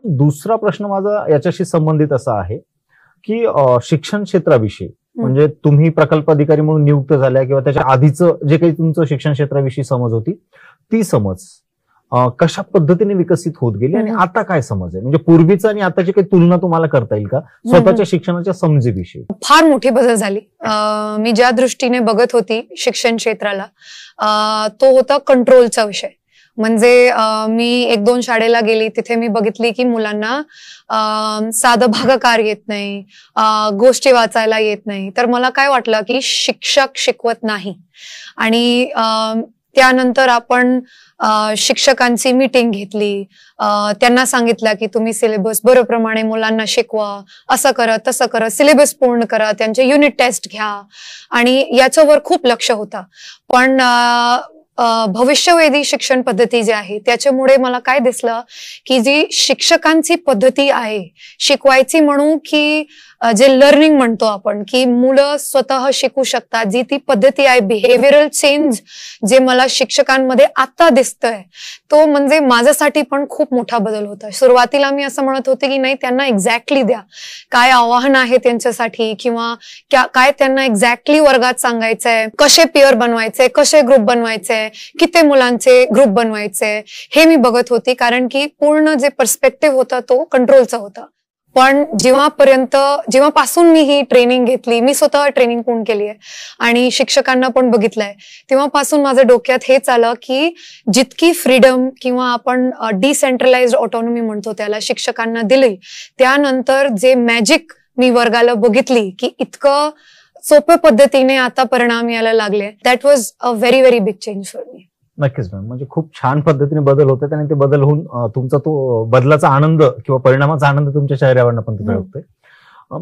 दुसरा प्रश्न माझा याच्याशी संबंधित असा आहे की शिक्षण क्षेत्राविषयी म्हणजे तुम्ही प्रकल्प अधिकारी म्हणून नियुक्त झाल्या किंवा त्याच्या आधीचं जे काही तुमचं शिक्षण क्षेत्राविषयी समज होती ती समज कशा पद्धतीने विकसित होत गेली आणि आता काय समज आहे, म्हणजे पूर्वीचा आणि आताची काही तुलना तुम्हाला करता येईल का स्वतःच्या शिक्षणाच्या समजेविषयी? फार मोठी बदल झाली. मी ज्या दृष्टीने बघत होती शिक्षण क्षेत्राला तो होता कंट्रोलचा विषय. म्हणजे मी 1-2 शाळेला गेली, तिथे मी बघितली की मुलांना साधं भागाकार येत नाही, गोष्टी वाचायला येत नाही. तर मला काय वाटलं की शिक्षक शिकवत नाही. आणि त्यानंतर आपण शिक्षकांची मीटिंग घेतली, त्यांना सांगितलं की तुम्ही सिलेबस बरोप्रमाणे मुलांना शिकवा, असं करा तसं करा, सिलेबस पूर्ण करा, त्यांचे युनिट टेस्ट घ्या. आणि याच्यावर खूप लक्ष होतं. पण भविष्यवेधी शिक्षण पद्धती जी आहे त्याच्यामुळे मला काय दिसलं की जी शिक्षकांची पद्धती आहे शिकवायची म्हणू की जे लर्निंग म्हणतो आपण की मुलं स्वतः शिकू शकतात, जी ती पद्धती आहे बिहेवियरल चेंज जे मला शिक्षकांमध्ये आता दिसतंय तो म्हणजे माझ्यासाठी पण खूप मोठा बदल होता. सुरुवातीला मी असं म्हणत होते की नाही, त्यांना एक्झॅक्टली द्या काय आव्हान आहे त्यांच्यासाठी किंवा काय त्यांना एक्झॅक्टली वर्गात सांगायचंय, कसे पेअर बनवायचे, कसे ग्रुप बनवायचे, किती मुलांचे ग्रुप बनवायचे, हे मी बघत होती. कारण की पूर्ण जे पर्स्पेक्टिव्ह होता तो कंट्रोलचा होता. पण जेव्हापासून मी ही ट्रेनिंग घेतली, मी स्वतः ट्रेनिंग पूर्ण केली आहे आणि शिक्षकांना पण बघितलंय, तेव्हापासून माझ्या डोक्यात हेच आलं की जितकी फ्रीडम किंवा आपण डिसेंट्रलाइज्ड ऑटोनॉमी म्हणतो त्याला शिक्षकांना दिली, त्यानंतर जे मॅजिक मी वर्गाला बघितली की इतकं सोप्या पद्धतीने आता परिणाम यायला लागले, that was a very very big change for me. नक्कीच मॅम, म्हणजे खूप छान पद्धतीने बदल होतात आणि ते बदल होऊन तुमचा तो बदलाचा आनंद किंवा परिणामाचा आनंद तुमच्या चेहऱ्यावरनं पण मिळतोय.